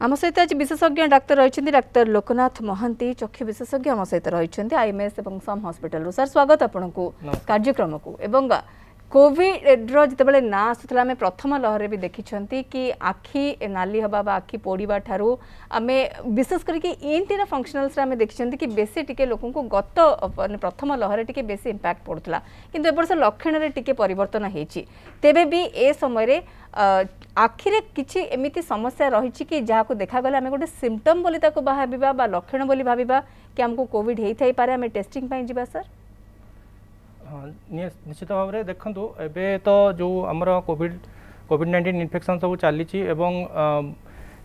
आम सहित आज विशेषज्ञ डाक्तर रही डाक्तर लोकनाथ महांती चक्षु विशेषज्ञ आम सहित रही आईएमएस और सम हॉस्पिटल सर स्वागत आपन को कार्यक्रम को एवं कोविड जिते ना आसूला आम प्रथम लहर भी देखी कि आखि नाली हवा आखि पोड़ा ठारू आम विशेष करके ईएनटी फंक्शनल्स आम देखी कि बेसी टिके लोक गत प्रथम लहर टिके बेसी इंपैक्ट पड़ूला किंतु ए वर्ष लक्षण रे टिके परिवर्तन होती तेबे भी ए समय आखिरे किछि एमिति समस्या रही कि जहाँ को देखा गले आम गोटे सिम्पटम बोली भाविबा बा लक्षण बोली भाविबा कि आमको कोविड होता ही पारे आम टेस्टिंग पाई जिबा सर। हाँ निश्चित भाव में देखूँ एबे तो जो आमर कोविड-19 इन्फेक्शन सब चली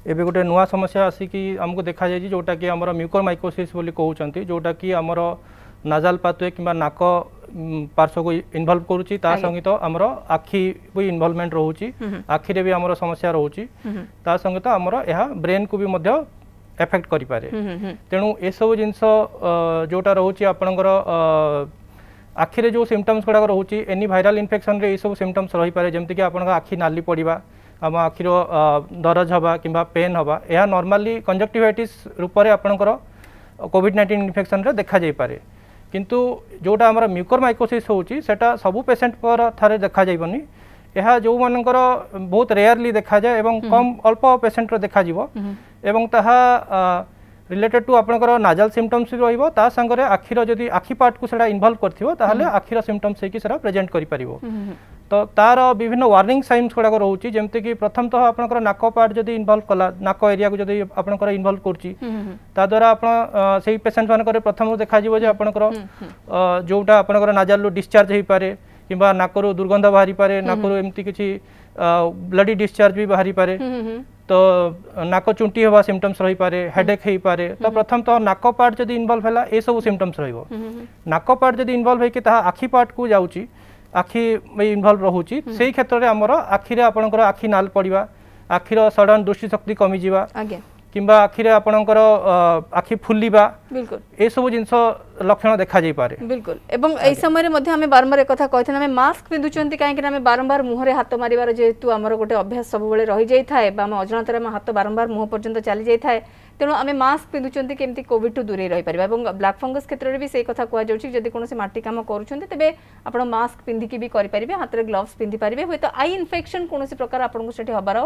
एबे गोटे नुआ समस्या आसिकी आमको देखा जाए जोटा कि आमर म्यूकोरमाइकोसिस बोली कहते जोटा कि आमर नाजाल पाथवे कि नाक पार्श्व को इनवल्व करुच्ची ता सहित आमर आखि भी इनवल्वमेंट रोची आखिरे भी आमर समस्या रोची ता सहित आमर यह ब्रेन को भी मध्य एफेक्ट करि पारे तेणु ए सब जिनस जोटा रोची आपनकर आखिरे जो सिम्पटम्स गुड़ाक रोचे एनी भाइराल इन्फेक्शन रे सब सिम्पटम्स रही पारे जमती कि आपन आखि नाली पड़ा आम आखिर दरज हवा कि पेन हवा यह नॉर्मली कंजक्टिवाइटिस रूप से आपनकर कोविड-19 इन्फेक्शन रे देखा जाय पारे किंतु जोटा आमर म्यूकोरमाइकोसिस होची सेटा सबु पेशेंट पर थारे देखा जाइबनी यह जो मानकर बहुत रेयरली देखा जाए एवं कम अल्प पेशेंट रो देखा जिवो एवं ताहा रिलेटेड टू आपनकर नाजाल सिम्पटम्स भी रहिबो ता संगरे आखिर जदि आखि पार्ट को सेटा इन्वॉल्व करथिबो ताहले आखिर सिम्पटम्स हे कि सेटा प्रेजेंट करि परिबो तो तार विभिन्न वार्निंग साइन्स गुड़ाक रोचे जमती कि प्रथम तो आपनकर नाक पार्ट जदि इन्वॉल्व कला नाक एरिया को जदि आपनकर इन्वॉल्व करछि ता द्वारा आपण सेही पेशेंट मानकर प्रथम देखा जिवो जे आपनकर जोटा आपनकर नाजाल लो डिस्चार्ज हे पारे किबा नाकरो दुर्गंध बाहरी पारे नाकरो एमती किछि ब्लडी डिस्चार्ज भी बाहरी पारे तो नाक चुंटी हवा सिम्पटम्स रही पारे हेडेक हे पारे तो प्रथम तो नाक पार्ट जदि इन्वॉल्व हैला ए सब सिम्पटम्स रहिबो नाक पार्ट जदि इन्वॉल्व हे कि ता आखि पार्ट को जाउची आखि इन्वॉल्व रहूची सेही क्षेत्र रे हमर आखिरे आपनकर आखि नाल पड़िबा आखिर सडन दृष्टि शक्ति कमी जिबा किंबा आखिरे आपनकर आखि फुलिबा बिल्कुल ए सब जिंस लक्षण देखा जाय पारे बिल्कुल एवं एई समय रे मध्ये हमें बारंबार कथा कहथन हमें मास्क पिंदुचंती काहे कि हमें बारंबार मुहरे हाथ मारिबार जेतु हमर गोटे अभ्यास सब बेले रही जाय थाए बा हम अजनतर में हाथ बारंबार मुह पर्यंत चली जाय थाए तेणु आम मास्क पिंधुंट केमती कोविड टू दूरे रही पार और ब्लैक फंगस क्षेत्र में भी से कथा कहुच्छी जब कौन माटी कम करें आप मास्क पिंधिकी भी करेंगे हाथ में ग्लोव्स पिंधि पारे हे तो आई इन्फेक्शन कौन प्रकार आपको हबार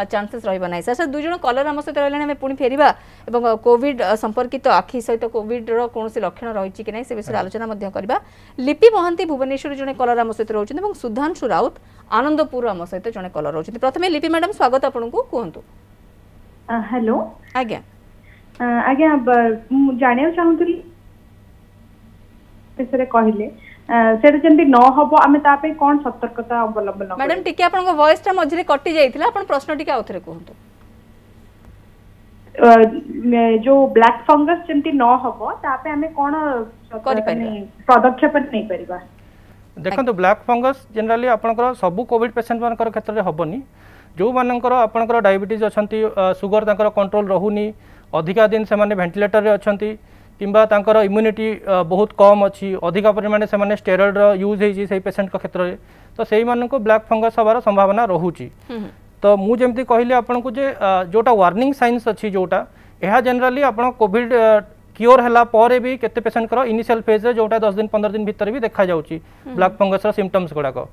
चांसेस रही सर सर दुई जन कलर आम सहित रही पुणी फेरिया और कोविड संपर्कित आखि सहित कोविड कौन लक्षण रही कि नहीं से विषय आलोचना करवा लिपि महांती भुवनेश्वर जड़े कलर आम सहित रोचे और सुधांशु राउत आनंदपुर आम सहित जड़े कलर रोचे प्रथम लिपि मैडम स्वागत आपको कहतु हेलो आज्ञा आज्ञा जाना चाहूली कहले सेटा जंती न हबो आमे तापे कोन सतर्कता अवलंबन मैडम टिके आपन वॉइस टा मझरे कटि जाइथिला आपन प्रश्न टिके आउथरे कहंतु जो ब्लैक फंगस जंती न हबो तापे आमे कोन पदक्षेप नै परिबा देखंतु ब्लैक फंगस जनरली आपनकर सब कोविड पेशेंट मानकर क्षेत्र रे हबनी जो मानकर आपनकर डायबिटीज अछंती सुगर तांकर कंट्रोल रहूनी अधिका दिन से वेंटिलेटर रे अछंती किंबा तांकर इम्यूनिटी बहुत कम अच्छी अधिका परिमाण से स्टेरॉइड यूज होई से पेशेंट का क्षेत्र में तो से मानक ब्लैक फंगस हबार संभावना रहूची तो मु जेमती कहली आपन को जे जोटा वार्निंग साइंस अच्छी जोटा यह जनरली आपन कोविड क्योर हैला परे भी केते पेशेंट करो इनिशियल फेज रे जोटा 10 दिन 15 दिन भीतर भी देखा जाउची ब्लैक फंगस रो सिम्पटम्स गुड़ाक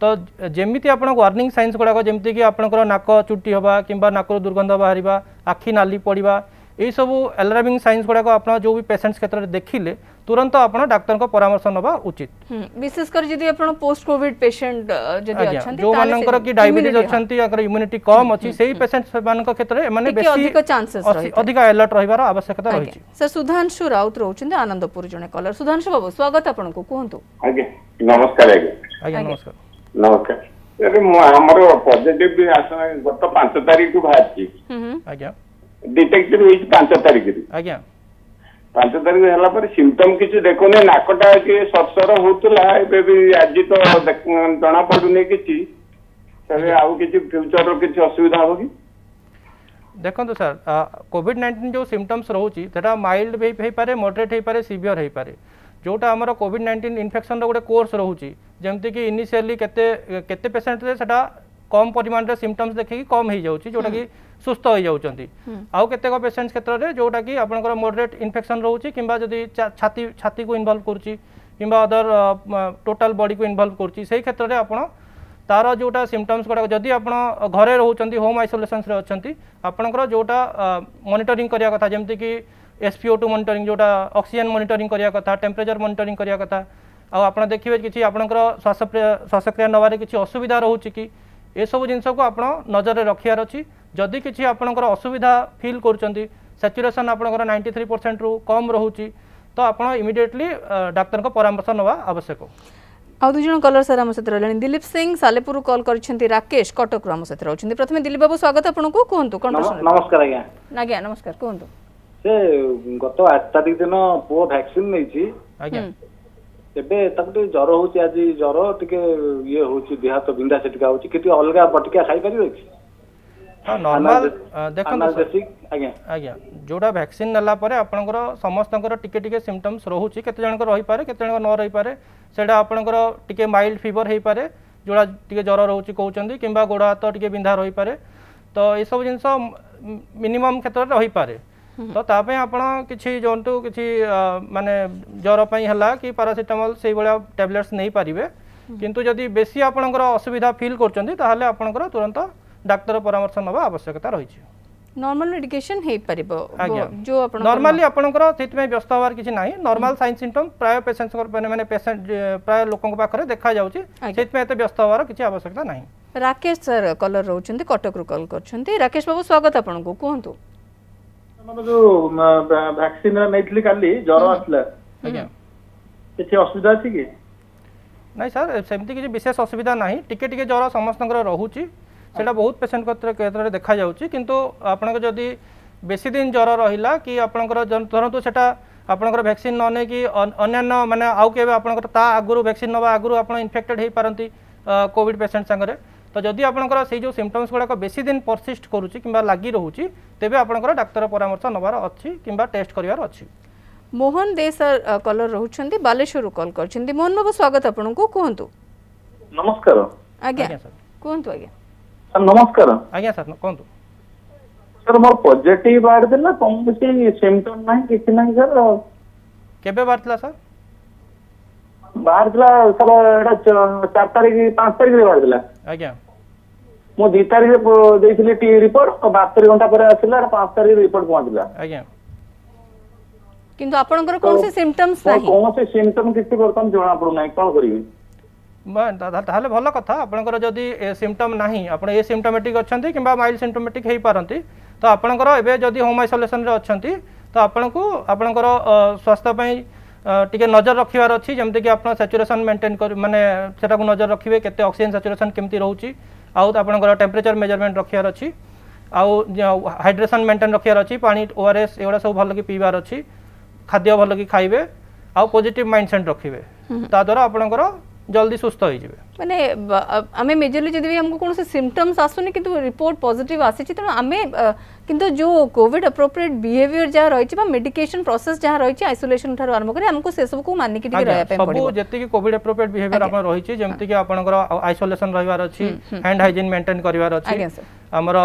तो जेमिति आपन वार्निंग साइंस गुड़ाक जेमती कि आपनकर नाक चुटी हवा किंबा नाक दुर्गंध बाहरिबा आखि नाली पड़िबा यही सब अलार्मिंग साइंस गुड़ाक आप जो भी पेशेंट्स क्षेत्र में देखिले तुरंत आप डाक्तर को परामर्श नवा उचित विशेषकर जदि आपण पोस्ट कोविड पेशेंट जदि अछंती जो मानकर कि डायबिटीज अछंती अगर इम्यूनिटी कम अछि सेही पेशेंट्स मानक क्षेत्र में माने बेसी अधिक चांसेस रही अधिक अलर्ट रहिबार आवश्यकता रही अछि सर सुधांशु राउत रहउछन आनंदपुर जने कलर सुधांशु बाबू स्वागत आपण को कहंतु आगे नमस्कार आगे नमस्कार नमस्कार अरे हमरो पॉजिटिव भी आसना गत 5 तारिख को भाची आज्ञा डिटेक्टेड हुई 5 तारिख आज्ञा 5 तारिख हैला पर सिम्पटम किछि देखोने नाकटा के सरसर होतला एबे भी आज तो जना पडुने किछि तबे आउ किछि फ्यूचर रो किछि असुविधा हो कि देखो सर कोविड-19 जो सिम्पटम्स रोची तेटा माइल्ड भी हे पारे मॉडरेट हे पारे सीवियर हे पारे जोटा हमर कोविड-19 इन्फेक्शन रो गोटे कोर्स रोची जेमति कि इनिशियली केते पेशेंट रे सेटा कम परिमाण रे सिम्पटम्स देखि कम हो जाउची जोटा कि सुस्थ हो जाउचंती आउ केतेक पेशेंट्स क्षेत्र रे जोटा कि आपनकर मॉडरेट इन्फेक्शन रहउची किंबा जदी छाती को इन्वॉल्व करूची किंबा अदर टोटल बॉडी को इन्वॉल्व करूची सेही क्षेत्र रे आपण तार जोटा सिम्पटम्स गुड़ा जदि आप घरे रोचंती होम आइसोलेशन रे अछंती आपनकर जोटा मॉनिटरिंग करिया कथा जेमति कि SpO2 मॉनिटरिंग जोटा ऑक्सीजन मॉनिटरिंग करिया कथा टेम्परेचर मॉनिटरिंग करिया कथा आपण देखिबे किछि आपनकर श्वासक्रिया नवारे किछि असुविधा रहउची कि ए सब जिंस को आपण नजर रे रखियार अछि जदि किछि आपनकर असुविधा फील करचंती सैचुरेशन आपनकर 93% रु कम रहउची तो आपण इमिडिएटली डाक्टर को परामर्श नवा आवश्यक आउ दुई जन कलर सर आम सहित रही दिलीप सिंह सालेपुर कॉल कर राकेश कटक आम सहित रही प्रथम दिलीप बाबू स्वागत आपको कहतु कौन नमस्कार आज्ञा आज्ञा नमस्कार कहतु से गत 8 तारिख दिन पुओ वैक्सीन नहीं आज्ञा एबे तक जर होची आज जर टिके ये होची देह हाथ बिंदा से टिका होची किति अलगा बटिका खाई परिबे कि हां नॉर्मल देखो आज्ञा आज्ञा जोड़ा वैक्सीन नला परे आपनकर समस्तकर टिके टिके सिम्पटम्स रहउची केते जन को रही पारे केते जन को न रही पारे सेडा आपनकर टिके माइल्ड फीवर हेई पारे जोड़ा टिके जर रहउची कहउचंदी किंबा गोड़ा हाथ टिके बिंधा रही पारे तो ए सब जिंस मिनिमम क्षेत्र रही पारे तो तापे आपण किछि जंतु किछि माने जर पई हला कि पैरासिटामोल सेही बळा टैबलेट्स नै पारिबे किंतु जदि बेसी आपनकर असुविधा फील करचंदी ताहाले आपनकर तुरंत डाक्टर परामर्श नवा आवश्यकता रही नॉर्मल मेडिकेशन हे परिबो जो आपण नॉर्मली आपनकर सेतमे व्यस्त होवार किछि नाही नॉर्मल साइन सिम्पटम प्राय पेशेंट्स माने पेशेंट प्राय लोकन पाखरे देखा जाउची सेतमे एते व्यस्त होवार किछि आवश्यकता नाही राकेश सर कलर रहउचंदी कटक रु कॉल करछंती राकेश बाबू स्वागत आपनको कहंतु मन जो वैक्सीन नैथली काली जर आसला आज्ञा किछि असुविधा अछि कि नाही सर सेमती किछि विशेष असुविधा नाही टिके टिके जर समस्तकर रहउची सेटा बहुत पेशेंट क्षेत्र में देखा जाउची किंतु आपनकर जदि बेसी दिन जर रहिला कि आपनकर धरतु सेटा आपनकर वैक्सीन न नै कि अन्य माने आउ केबे आपनकर ता आगुरु वैक्सीन नबा आगुरु आपण इन्फेक्टेड हे पारंती कोविड पेशेंट संगरे तो जदि आपनकर से जो सिम्पटम्स गुड़ा बेसी दिन परसिस्ट करूची किंबा लागि रहूची तेबे आपनकर डाक्टर परामर्श नबार अछि किंबा टेस्ट करिवार अछि मोहन दे सर कलर रहउछंती बालेश्वर कॉल करछंती मोहन बाबू स्वागत आपनको कहंतु नमस्कार आज्ञा सर कहंतु आज्ञा सर नमस्कार आज्ञा सर कहंतु सर मोर पॉजिटिव बार देला कम बेसी सिम्पटम नाही किछि नाही सर केबे बारतला सर बाहर दिला सर एटा 4 तारिख 5 तारिख रे बाहर दिला आज्ञा मो 2 तारिख रे देइथिले टी रिपोर्ट तो 72 घंटा पर आसिला 5 तारिख रिपोर्ट पहुंचला आज्ञा किंतु आपनकर कोन से सिम्पटम्स नाही कोन से सिम्पटम किछि बर्तन जणा पडु नाही कोन करिवे ताहले भल कथा आपनकर जदि सिम्पटम नाही आपण ए सिम्पटोमेटिक अछंती किंबा माइल्ड सिम्पटोमेटिक हेई पारंती तो आपनकर एबे जदि होम आइसोलेशन रे अछंती तो आपनको आपनकर स्वास्थ्य पई टिके नजर रखिवार अछि जेमते कि आपण सैचुरेशन मेंटेन कर माने सेटा को नजर रखिबे केते ऑक्सीजन सैचुरेशन केमती रहउची आउ आपनकर टेम्परेचर मेजरमेंट रखिवार अछि आउ हाइड्रेशन मेंटेन रखिवार अछि पानी ओआरएस एवडा सब भल कि पीवार अछि खाद्य भल कि खाइबे आउ पॉजिटिव माइंडसेट रखिबे ता द्वारा आपनकर जल्दी सुस्थ हो जाए माने आमे मेजरली जदि भी हमको कौन से सिम्पटम्स आसुनी किंतु रिपोर्ट पॉजिटिव आसी छि त आमे किंतु जो कोविड अप्रोप्रिएट बिहेवियर जा रही छि बा मेडिकेशन प्रोसेस जा रही छि आइसोलेशन थार आरंभ करे हमको से सब को मानि कि रहया पे पड़िबो सब जति कि कोविड अप्रोप्रिएट बिहेवियर आपण रही छि जेमति कि आपनकर आइसोलेशन रहिवार अछि हैंड हाइजीन मेंटेन करिवार अछि हमर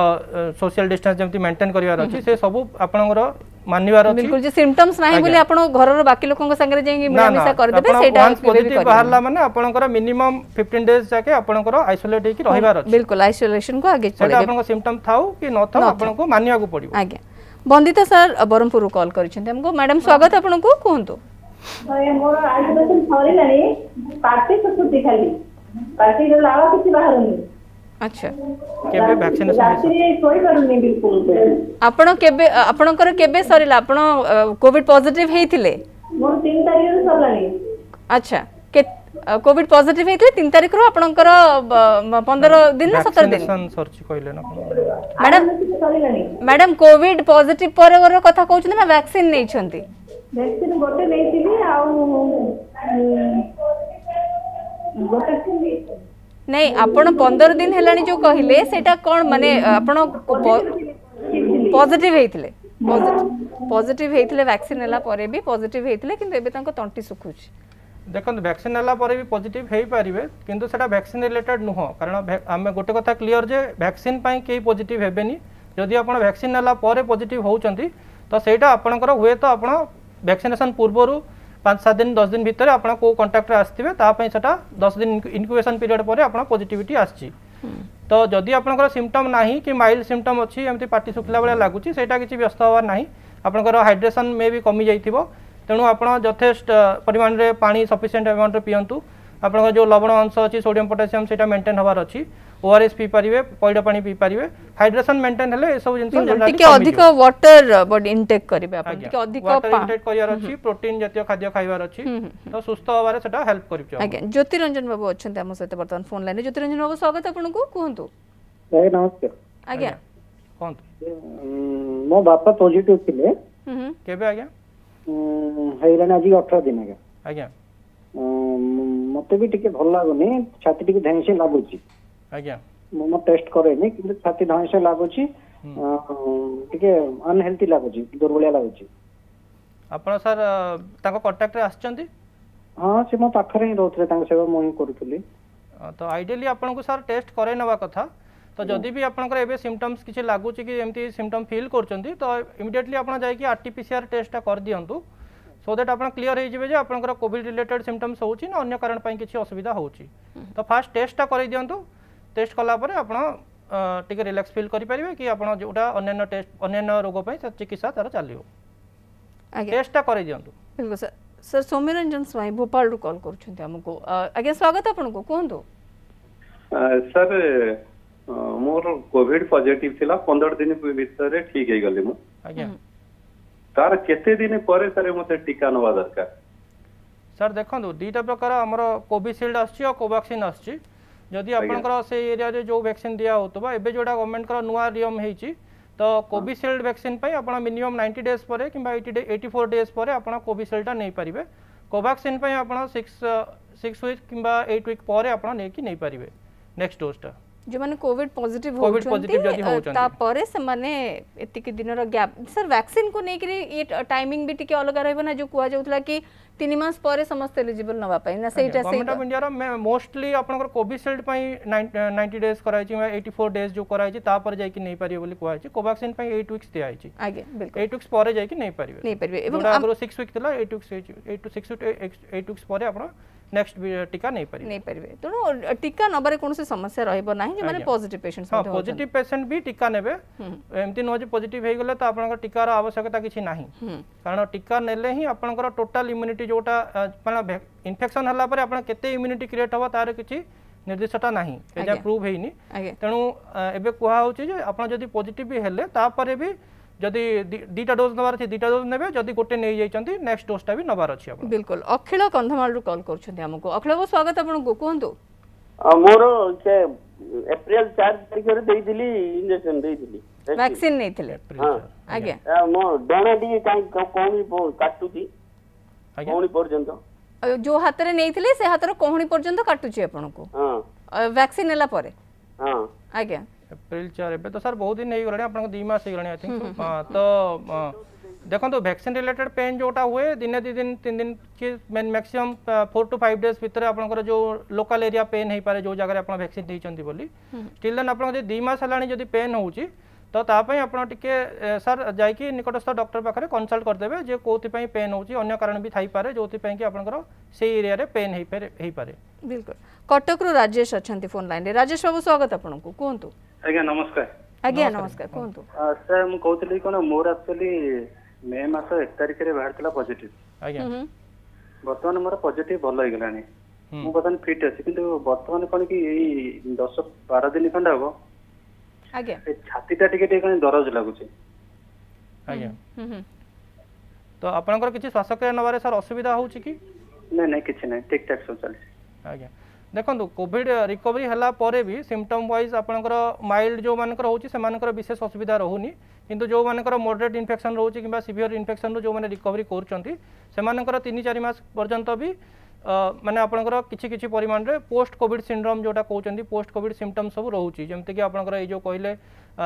सोशल डिस्टेंस जेमति मेंटेन करिवार अछि से सब आपनकर मानिवार अछि बिल्कुल जे सिम्पटम्स नाही बोली आपण घर रो बाकी लोकन संगे जे मिलामिसा कर देबे सेटा पॉजिटिव बाहरला माने आपनकर मिनिमम 15 डेज जाके आपनकर आइसोलेट हे कि रहिवार अछि बिल्कुल आइसोलेशन को आगे चले आपनकर सिम्पटम थाउ कि न थाउ आपनको मानिया को पड़िबो आगे बंदिता सर बरमपुर कॉल करिसेंते हमको मैडम स्वागत आपनको कहंतु मोर आइसोलेशन थोड़ी लानी पार्टी सुसुती खाली पार्टी रे लावा किछि बाहरनी अच्छा केबे वैक्सीनेशन रात्रि सोई करूनी बिल्कुल आपण केबे आपणकर केबे सरिला आपण कोविड पॉजिटिव हेइथिले मोर 3 तारिख रे सरलानी अच्छा के कोविड पॉजिटिव हेइथिले 3 तारिख रो आपणकर 15 दिन ना 17 दिन वैक्सीनेशन सर्च कइले ना मैडम कोविड पॉजिटिव पर कथा कहउछन ना वैक्सीन नै छंती वैक्सीन गोटे नैथिली आ गोटे नहीं आपण 15 दिन हेलानी जो कहिले सेटा कोन माने आपण पॉजिटिव हेइथिले पॉजिटिव हेइथिले वैक्सीन हला परे भी पॉजिटिव हेइथिले किंतु एबे तांको तंटी सुखुछ देखो वैक्सीन नेला पर भी पॉजिटिव हो पारे किंतु सेटा वैक्सीन रिलेटेड नुह कारण आम गोटे कथा क्लीयर जे वैक्सीन कई पॉजिटिव हेबेनी जदि आप वैक्सीन नेला पर पॉजिटिव होउचंती तो सेटा आपणकर हुए तो आप वैक्सीनेशन पूर्व 5-7 दिन 10 दिन भितर आप कंटाक्ट आसते सेटा 10 दिन इनक्यूबेशन पीरियड पर आप पॉजिटिविटी आसी तो जदि आपंकर सिम्पटम नाही कि माइल्ड सिम्पटम अच्छी एमती पार्टी सुखला भाया लगुच सेटा किसी व्यस्त हबार ना आपंकर हाइड्रेशन में भी कमी जाइथिबो तेणु आप यथेष्ट परिमाण में पानी सफिशिएंट अमाउंट पीयंतु आप जो लवण अंश अच्छी सोडियम पोटासियम से मेंटेन हबार अच्छी ओआरएस पी पारे पैड पानी पी पारे हाइड्रेशन मेंटेन हेले सब जिंस अधिक वाटर बॉडी इनटेक करिवे आपण टिके अधिक वाटर इनटेक करियार अछि प्रोटीन जातीय खाद्य खाइबार अछि तो सुस्थ हबारे सेटा हेल्प करियो आज्ञा ज्योतिरंजन बाबू अछन्ते हम सहित वर्तमान फोन लाइन ज्योतिरंजन बाबू स्वागत आपन को कहंतु नमस्कार आज्ञा कहंतु मो बापा पॉजिटिव थिले केबे आज्ञा हैरान आज 18 दिन आज्ञा मते भी टिके भल लागुनी छाती टिके धैंसे लागुची आज्ञा मो टेस्ट करेनी किंतु छाती धैंसे लागुची टिके अनहेल्थी लागुची दुर्बलिया लागुची आपण सर ताको कांटेक्ट रे आछचंती हां से मो पाखरे ही रहथले तांग सेवा मो ही करूथली तो आइडियली आपण को सर टेस्ट करे नवा कथा तो जदि भी आपनकर एबे सिम्पटम्स किछि लागुची कि एमती सिम्पटम फील करचंती तो इमिडिएटली आपण जाई कि आरटीपीसीआर टेस्ट कर दियंतु सो दैट आपण क्लियर हो जिवे जे आपनकर कोविड रिलेटेड सिम्पटम्स होउची ना अन्य कारण पई किछि असुविधा होउची तो फास्ट टेस्ट कर दियंतु टेस्ट कला परे आपण टिके रिलैक्स फील करि परिबे कि आपण जोटा अन्य टेस्ट अन्य रोग पई चिकित्सा तार चलियो टेस्ट कर दियंतु बिल्कुल सर सर सौम्यरंजन स्वाई भोपाल रु कॉल करछन्ते हमको आगे स्वागत आपन को कहंतु सर मोर कोविड पॉजिटिव थिला 15 दिन भीतर ठीक हे गले मु आज्ञा तार केते दिन परे सर मते टीका नवा दरकार सर देखो दुईटा प्रकार आमर कोविशील्ड आछि और कोवैक्सीन आछि जदि आपनकर से एरिया रे जो वैक्सीन दिया होतबा एबे जोडा गवर्नमेंट कर नुवा नियम हेछि तो कोविशील्ड वैक्सीन पई आपण मिनिमम 90 डेज परे किबा 84 डेज परे आपण कोविशील्ड टा नै परिबे कोवैक्सीन पई आपण 6 वीक किबा 8 वीक परे आपण नै कि नै परिबे नेक्स्ट डोज टा जो माने कोविड पॉजिटिव होउछन्ती ता परे से माने एतिक दिन रो गैप सर वैक्सीन को नै करी ये टाइमिंग भी टिके अलग रहबो ना जो कुआ जाउतला कि 3 मास परे समस्त एलिजिबल नवा पाई ना सेटा गवर्नमेंट ऑफ इंडिया रो मोस्टली आपनकर कोविशील्ड पई 90 डेज कराई छि 84 डेज जो कराई छि ता पर जाई कि नै पारियो बोली कुआ छि कोवैक्सीन पई 8 वीक्स दिया छि आगे बिल्कुल 8 वीक्स परे जाई कि नै पारिबे एवं अगर 6 वीक थिला 8 वीक्स परे आपण नेक्स्ट टीका नहीं परिबे तो टीका नबारे कोन से समस्या रहबो नाही जे माने पॉजिटिव पेशेंट्स हां पॉजिटिव पेशेंट भी टीका नेबे एमती नो जे पॉजिटिव हे गेले तो आपनकर टीका रा आवश्यकता किछि नाही कारण टीका नेले ही आपनकर टोटल इम्यूनिटी जोटा माने इन्फेक्शन हला पर आपन केते इम्यूनिटी क्रिएट होबा तार किछि निर्दिष्टता नाही एजा प्रूव हेइनी तेनु एबे कुहा होछि जे आपन जदी पॉजिटिव भी हेले ता परे भी जदि दीटा डोज नबार अछि दीटा डोज नेबे जदि गोटे नै जाइचंती नेक्स्ट डोज टा भी नबार अछि आपन बिल्कुल अखिल कंधमाल रु कॉल करछन्ते हमको अखिल को स्वागत आपन को कहंतु मोर के अप्रैल 4 तारिख रे देई दिली इंजेक्शन देई दिली वैक्सीन नै थिले हां आगे मो डोना डी कोनी काटू छी कोनी पर्यंत जो हाथ रे नै थिले से हाथ रो कोहणी पर्यंत काटू छी आपन को हां वैक्सीन नेला परे हां आगे अप्रैल 4 एबे तो सर बहुत दिन नहीं गलणी आपन को 2 मास गलणी आई थिंक तो देखो तो वैक्सीन रिलेटेड पेन जोटा हुए दिन 2 दिन 3 दिन के मैक्सिमम 4 to 5 डेज भीतर आपन जो लोकल एरिया पेन हे पारे जो जगह आपन वैक्सीन देइचंती बोली स्टिल देन आपन जे 2 मास हलाणी जदी पेन होउची तो ता पई आपन टिके सर जाई कि निकटस्थ डॉक्टर पाखरे कंसल्ट कर देबे जे कोथि पई पेन होउची अन्य कारण भी थाई पारे जोथि पई कि आपन से एरिया रे पेन हे पारे बिल्कुल कटक रो राजेश अछंती फोन लाइन रे राजेश बाबू स्वागत आपन को कहंतु आज्ञा नमस्कार आज्ञा नमस्कार कहंतु सर मु कहतली कोन मोर एक्चुअली मे मास 1 तारिख रे बाहर तला पॉजिटिव आज्ञा वर्तमान मोर पॉजिटिव भलो हो गलानी मु बतन फिट अछि किंतु वर्तमान कोन कि एई 10-12 दिन खंडा हो आज्ञा छातीटा टिके कोन दरज लागु छी आज्ञा तो आपनकर किछि श्वासक्रिया नबारे सर असुविधा होउची कि नै किछि नै ठीक ठाक सब चलछि आज्ञा देखो कोविड रिकवरी हला परे भी सिम्पटम वाइज आपनकर माइल्ड जो मानकर होउची से मानकर विशेष असुविधा रहउनी किंतु जो मानकर मॉडरेट इन्फेक्शन रहउची किबा सीवियर इन्फेक्शन जो माने रिकवरी करचंती से मानकर 3-4 मास पर्यंत भी माने आपनकर किछि परिमाण रे पोस्ट कोविड सिंड्रोम जोटा कहउचंती पोस्ट कोविड सिम्पटम सब रहउची जेमते कि आपनकर ए जो कहले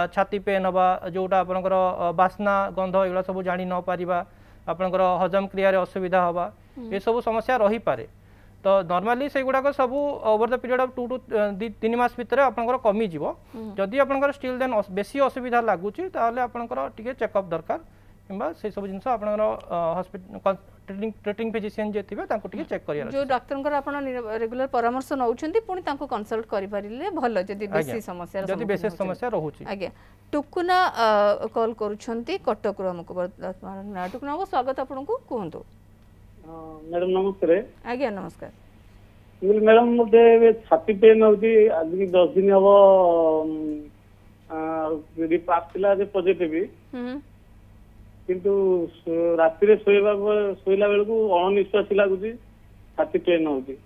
छाती पेन हबा जोटा आपनकर बासना गंध एगला सब जानि न पारिबा आपनकर हजम क्रिया रे असुविधा हबा ए सब समस्या रही पारे तो नॉर्मली से गुड़ाक सब over the period of 2 to 3 मास भितर आपनकर कमी जीवो जदि आपनकर स्टिल देन बेसी असुविधा लागुची ताले आपनकर टिके चेकअप दरकार किंबा से सब जिंस आपनकर हॉस्पिटल ट्रीटिंग फिजिशियन जे थिबे तांको टिके चेक करिया जो डॉक्टर आपण रेगुलर परामर्श नउछंती पुनी तांको कंसल्ट करि परिले भलो जदि बेसी समस्या जदि बेसी समस्या रहूची आज्ञा टुकुना कॉल करूछंती कटक रो हमको वर्तमान टुकुना को स्वागत आपनको कहंतु मैडम नमस्ते आज्ञा नमस्कार मैडम मुझे छाती पेन होती आज की 10 दिन हम रिपोर्ट पॉजिटिव किंतु राति रे सोइला बेल को अनिश्वास लागुची छाती पेन होती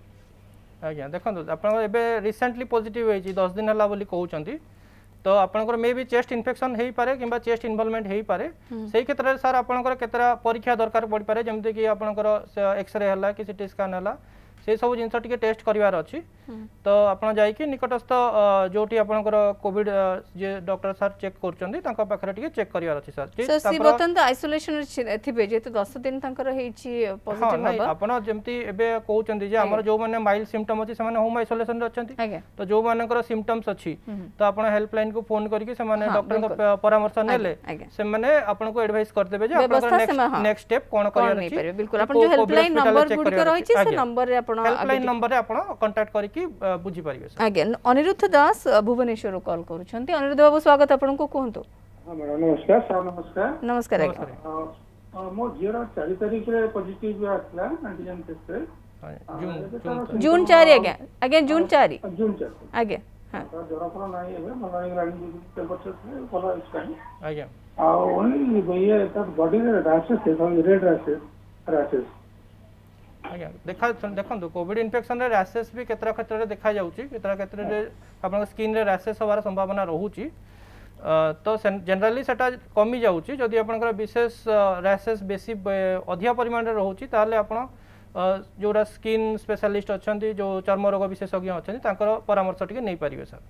आज्ञा देखंतु आपन एबे रिसेंटली पॉजिटिव होई 10 दिन हला बोली कहउचंती तो आपनकर मे भी चेस्ट इन्फेक्शन हेई पारे किंबा चेस्ट इन्वॉल्वमेंट हेई पारे सेही क्षेत्र रे सर आपनकर केतरा परीक्षा दरकार पड़ पारे जेमते कि आपनकर एक्सरे हला कि सीटी स्कैन हला से सब जिनस टिके टेस्ट करिवार अछि तो आपण जाई कि निकटस्थ जोटी आपनकर कोविड जे डॉक्टर सर चेक करचंदी तांका पाखरे टिके चेक करिवार अछि सर सिबतन आइसोलेशन थिबे जे तो 10 दिन तांकर हेछि पॉजिटिव हबा आपण जेमती एबे कहउचंदी जे हमर जो माने माइल्ड सिम्पटम अछि से माने होम आइसोलेशन रे अछंती तो जो मानकर सिम्पटम्स अछि तो आपण हेल्पलाइन को फोन करके से माने डॉक्टर को परामर्श नेले से माने आपण को एडवाइस कर देबे जे आपन नेक्स्ट स्टेप कोन करियर अछि बिल्कुल आपण जो हेल्पलाइन नंबर गुड के रहिछि से नंबर रे आपण हेल्पलाइन नंबर रे आपण कांटेक्ट करके बुझी परिबे सर आगे अनिरुद्ध दास भुवनेश्वर कॉल करूछंती अनिरुद्ध बाबू स्वागत आपन को कहंतु हां मैडम नमस्कार सर नमस्कार नमस्कार मो जीरो 4 तारिख रे पॉजिटिव आसला एंटीजन टेस्ट रे जून 4 आगे जून 4 आगे हां तो जरा पर नाही एबे मलाई रानी टेम्परेचर भलो स्कैन आगे आ ओनली ये त बॉडी रे रैशेस रेड रैशेस आज्ञा देखो कोविड इन्फेक्शन रे रैशेस भी केतरा क्षेत्र रे देखा जाउची केतरा क्षेत्र रे आपन स्किन रे रैशेस होबार संभावना रहूची तो जनरली सेटा कमी जाउची जदि आपन विशेष रैशेस बेसी अधिक परिमाण रे रहूची ताले आपन जोरा स्किन स्पेशलिस्ट अछंती जो चर्म रोग विशेषज्ञ अछंती तांकर परामर्श टिके नै परिबे सर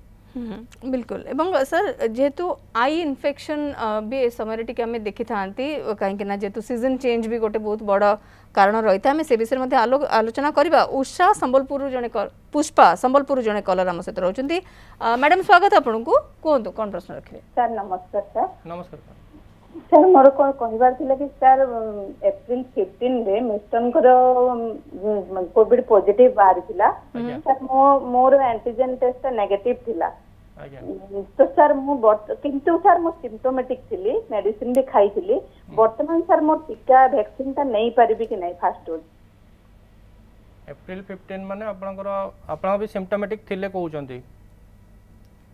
बिल्कुल एवं सर जेतु आई इन्फेक्शन भी समय टिके हमें देखि थांती काहे ना जेतु सीजन चेंज भी गोटे बहुत बड़ कारण रही था से विषय में आलोचना करबा उषा संबलपुर जने पुष्पा संबलपुर जने कलर हम सहित रहउचंती मैडम स्वागत आपनको कोन कोन प्रश्न रखिले सर नमस्कार सर नमस्कार सर मोर को कहबार थिला कि सर एप्रिल 15 रे मिस्टन को कोविड पॉजिटिव बाहर थिला सर मोर एंटीजन टेस्ट नेगेटिव थिला तो सर किंतु सर मो सिम्पटोमेटिक थिली मेडिसिन भी खाई थिली वर्तमान सर मो टीका वैक्सीन ता नहीं परिबी कि नहीं फर्स्ट डोज एप्रिल 15 माने आपन भी सिम्पटोमेटिक थिले कहउचंती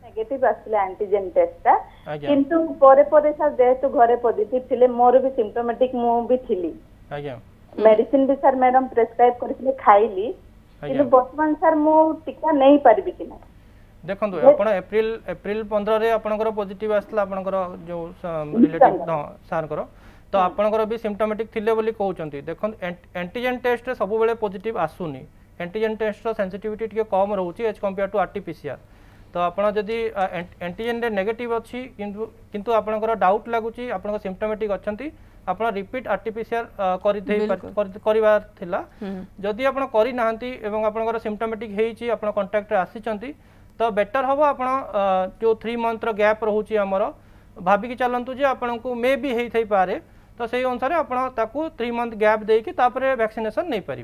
नेगेटिव आसले एंटीजन टेस्ट ता किंतु परे परे सर जेतु घरे पॉजिटिव थिले मोर भी सिम्पटोमेटिक मो भी थिली आज्ञा मेडिसिन भी सर मैडम प्रेस्क्राइब करथिले खाइली किंतु वर्तमान सर मो टीका नहीं परिबी कि नहीं देखंतु आपण एप्रिल 15 रे आपनकर पॉजिटिव आसला आपनकर जो रिलेटिव सार करो तो आपनकर भी सिम्पटोमेटिक थिले बोली कहउचंती देखन एंटीजन टेस्ट रे सब बेले पॉजिटिव आसुनी एंटीजन टेस्ट रो सेंसिटिविटी टिके कम रहउची एज कंपेयर टू आरटीपीसीआर तो आपण जदी एंटीजन रे नेगेटिव अछि किंतु आपनकर डाउट लागुची आपनकर सिम्पटोमेटिक अछंती आपण रिपीट आरटीपीसीआर करिवार थिला जदी आपण करि नाहंती एवं आपनकर सिम्पटोमेटिक हेइची आपण कांटेक्ट रे आसीचंती तो बेटर हम आप जो 3 मंथ गैप रोचे आमर भाविकी चलतु जे आपन को मे भी हो पारे तो से अनुसार आपको 3 मंथ गैप देकी वैक्सीनेशन नहीं पारे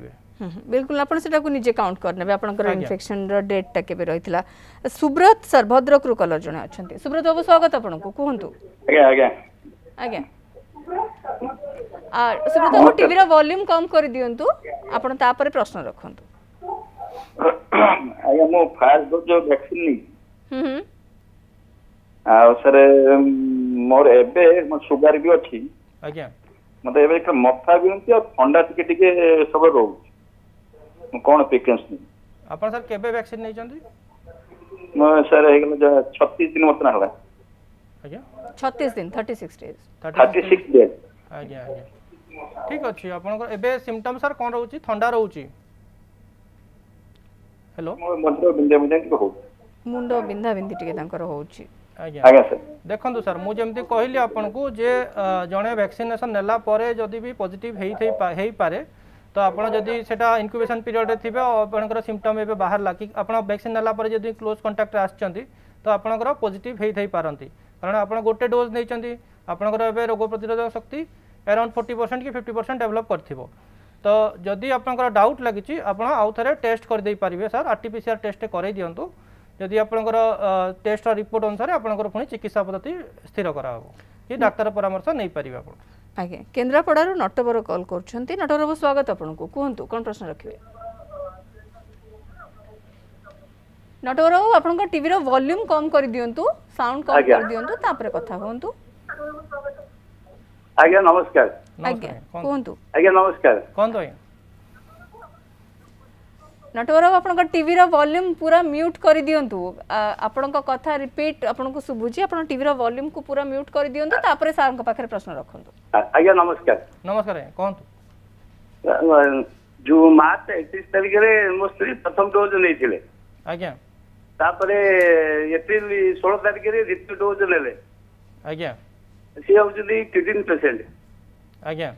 बिल्कुल आपन सेटा को निजे काउंट करने आपनकर इन्फेक्शन रो डेट टा केबे रहितला सुब्रत सर भद्रक रु कलर जने अछंती सुब्रत बाबू स्वागत आपन को कहंतु आज्ञा आज्ञा आ सुब्रत बाबू टीवी रो वॉल्यूम कम कर दियंतु आपन ता पर प्रश्न रखंतु आया मो फर्स्ट डोज जो वैक्सीन नहीं आ सर मोर एबे मो सुगर भी अछि आज्ञा मते एबे एक मथा भी होंती और ठंडा टिके टिके सब रहू कोन प्रिकॉशन नहीं अपन सर केबे वैक्सीन नै चंदी मो सर हे गेल 36 दिन मतना हला आज्ञा 36 दिन 36 डेज 36 डेज आज्ञा आज्ञा ठीक अछि अपन को एबे सिम्पटम सर कोन रहउची ठंडा रहउची हेलो मुंडो बिंदे बिंदे की हो मुंडो बिंधा बिंदी टिके तांकर होउची आज्ञा सर देखंतु सर मु जेमती कहली आपन को जे जणे वैक्सीनेशन नेला परे जदी भी पॉजिटिव हेई पारे तो आपड़ जदि सेटा इनक्यूबेशन पीरियड थे आपंकर सिम्पटम ए बाहर कि आप वैक्सीन नाला जब क्लोज कंटाक्ट आसछंती तो आपंकर पॉजिटिव हो पारती कारण आप गोटे डोज नहीं आपंकर ए रोग प्रतिरोधक शक्ति अराउंड 40% कि 50% डेवलप कर तो जदि आपंकर डाउट लगी आप आउ थे टेस्ट करदे पारे सर आरटीपीसीआर टेस्ट कर दिंतु जदि आपंकर टेस्ट रिपोर्ट अनुसार आपंकर पुणी चिकित्सा पद्धति स्थिर करा कि डाक्तर परामर्श नहीं पारे आप आज्ञा केन्द्रापड़ारू नटवर कॉल करछंती नटवर बाबू स्वागत आपनको कहतु कौन प्रश्न रखिए नटवर बाबू आपन टीवी रो वॉल्यूम कम कर दियंतु साउंड कम कर दियंतु तापरे कथा कहतु आज्ञा नमस्कार आज्ञा कहतु आज्ञा नमस्कार कोन तो नटवर बाबू आपन टीवी रो वॉल्यूम पूरा म्यूट कर दियंतु आपन कथा रिपीट आपन को सुबुजी आपन टीवी रो वॉल्यूम को पूरा म्यूट कर दियंतु तापरे सार को पाखरे प्रश्न रखंतु आज्ञा नमस्कार नमस्कार कहतु जो मार्च 31 तारिख रे मो स्त्री प्रथम डोज नहीं थिले आज्ञा तापरे एप्रिल 16 तारिख रे द्वितीय डोज लेले आज्ञा सी होउछदी किडनी पेशेंट आज्ञा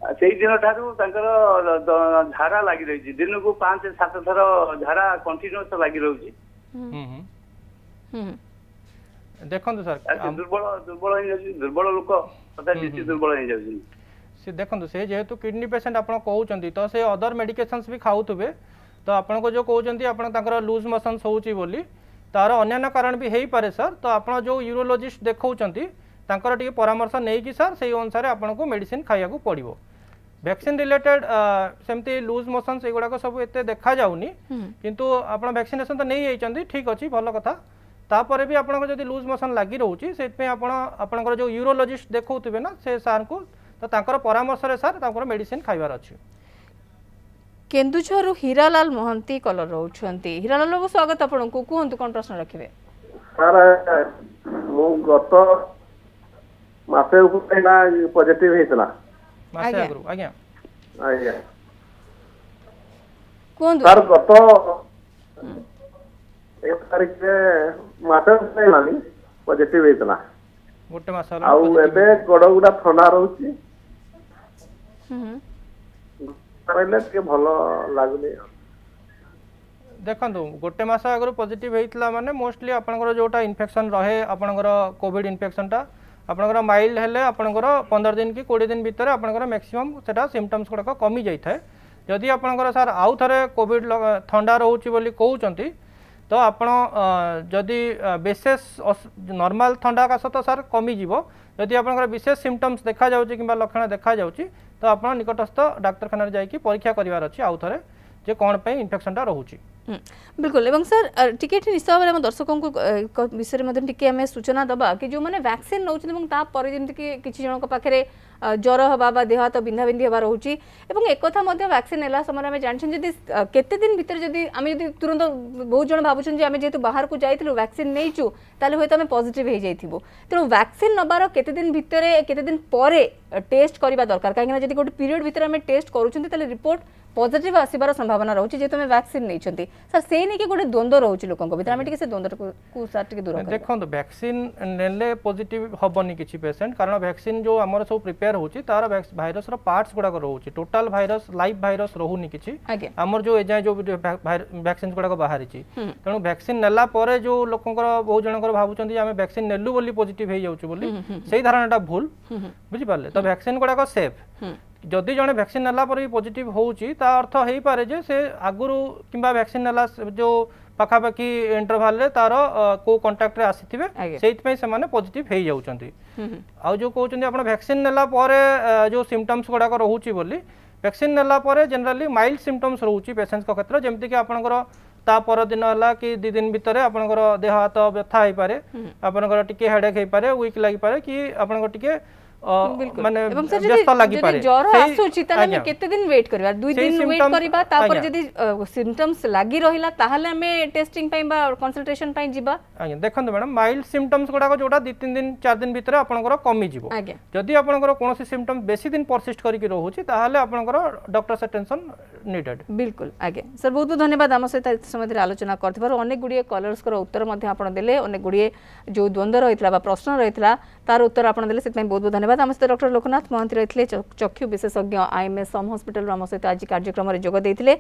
से दिन ठारू झाड़ा लगी रही दिन को 5-7 थर झाड़ा कंटिन्यूस लगी रही देखो सर दुर्बल लोक दुर्बल हो सी देखो से जेहेतु किडनी पेशेंट आप कहते तो से अदर मेडिकेशंस भी खाऊे तो आपन को जो कहते आप लूज मोशंस होची बोली तार अन्य कारण भी हो पारे सर तो आप जो यूरोलोजिस्ट देखते टे परामर्श नहीं कि सर से अनुसार आपको मेडिसिन खाया पड़ो वैक्सीन रिलेटेड सेमती लूज मोशंस एगुड़ाक सब एत देखा जाऊनी किंतु आप वैक्सीनेशन तो नहीं जाइए ठीक अच्छी भल कथा तापर भी आपको जब लूज मोशन लगी रोचे से आपंकर जो यूरोलोजिस्ट देखते ना से सार को तो तांकर परामर्श रे सर मेडिसिन खाइबार अच्छी केन्दुझर हीरालाल महंती कलर रोचंती हीरालाल बाबू स्वागत आपको कहतु कौन प्रश्न रखिए सर मु गत मासे पॉजिटिव हेतला मासे आगु आज्ञा आज्ञा कहतु सर गत 1 तारिख रे मासे नानी पॉजिटिव हेतला गोटे मास आउ एबे गोड़ गुडा ठंडा रहउची करले के भलो लागुनी देखो गोटे मास आगु पॉजिटिव हेतला माने मोस्टली आपनकर जोटा इन्फेक्शन रहे आपनकर कोविड इन्फेक्शन टा आपनकर माइल्ड हेले आपनकर 15 दिन कि 20 दिन भीतर आपनकर मैक्सिमम सेटा सिम्पटम्स गुडा कमी जाई थाए जदि आपनकर सर आउ थरे कोविड ठंडा रहउची बोली कहउचंती तो आपण जदि विशेष नॉर्मल ठंडा काश तो सर कमी जीवो जदि आपनकर विशेष सिम्पटम्स देखा जाउची किबा लक्षण देखा जाउची तो आपण निकटस्थ डाक्तरखाना जाइकी परीक्षा करिवार अछि आउ थरे जे कोन पे इन्फेक्शन टा रहउची बिल्कुल एवं सर टिकेट निश्चय भाव दर्शकों को विषय में टिके आम सूचना दबा कि जो मैंने वैक्सीन नौपर जमी किसी जन पाखे ज्वर हवा देह हाथ बिंधा बिंधी हवा रोचे एक वैक्सीन नेला समय आम जानते जदि केते दिन भीतर जदि आम जदि तुरंत बहुत जन भावुन आम जेहेतु बाहर को जाइलु वैक्सीन नहींचु ताले होय तो आम पॉजिटिव हो जाइथिबो तेणु वैक्सीन नबार केते दिन भितर केते दिन परे टेस्ट करबा दरकार काहेकि जदि गोटे पीरियड भीतर आम टेस्ट करूछंती ताले रिपोर्ट पॉजिटिव आसबार संभावना रोचे जेहेतु आम वैक्सीन नहीं सर से नहीं कि गोटे द्वंद्व रोचे लोकों भीतर आम से द्वंद्व को सर टिके दूर देखो वैक्सीन नेले पॉजिटिव हबनी किसी पेशेंट कारण वैक्सीन जो आमर सब प्रिपेयर होची तार भाइरस रो पार्ट्स गुडा रोचे टोटल भाइरस लाइव भाइरस रोहुनी किछि आमर जो एजाय जो वैक्सीन गुडा बाहरी तेणु वैक्सीन नेला परे जो लोकंकर बहुत जनकर भाबुचंती आमे वैक्सीन नेलु बोली पॉजिटिव हे जाउछु बोली सेही धारणाटा भूल बुझि पाले तो वैक्सीन गुडा सेफ जदि जड़े वैक्सीन नेला पर भी पॉजिटिव होउची ता अर्थ हो पारे जे से आगुरु किंबा वैक्सीन नेला जो पाखापाखि इंटरवल रे तार को कांटेक्ट रे आसीथिबे सेहित पई से माने पॉजिटिव हे जाउचंती आ जो कहउचंती आपण वैक्सीन नेला परे जो सिम्पटम्स गुडा रहउची बोली वैक्सीन नेला परे जनरली माइल्ड सिम्पटम्स रहउची पेशेंट्स को क्षेत्र जेमति कि आपनकर ता पर दिन हला कि 2 दिन भीतर आपनकर देह हाथ व्यथा हे पारे आपनकर टिके हेडेक हे पारे वीक लागि पारे कि आपनकर टिके माने व्यस्त लागि पारे ज्वर आसुची ताले केते दिन वेट करबा 2 दिन वेट करबा तापर जदी सिम्पटम्स लागि रहिला ताहाले हमें टेस्टिंग पई बा कंसल्टेशन पई जिबा देखंतु मैडम माइल्ड सिम्पटम्स गुडा जोटा 2-3 दिन 4 दिन भीतर आपनकर कमी जिवो जदी आपनकर कोनोसी सिम्पटम बेसी दिन परसिस्ट करी कि रहउची ताहाले आपनकर डॉक्टर से टेंशन नीडेड बिल्कुल आगे सर बहुत बहुत धन्यवाद आम सहित समय आलोचना करथिबार अनेक गुडिये कॉलर्स को उत्तर मध्ये आपण देले अनेक गुडिये जो द्वंद्व रहितला बा प्रश्न रहितला तार उत्तर आपण देले सेत बहुत बहुत धन्यवाद। आम सहित डॉक्टर लोकनाथ महांती रही चक्षु विशेषज्ञ आईएमएस सम हॉस्पिटल आम सहित आज कार्यक्रम में जोग देते।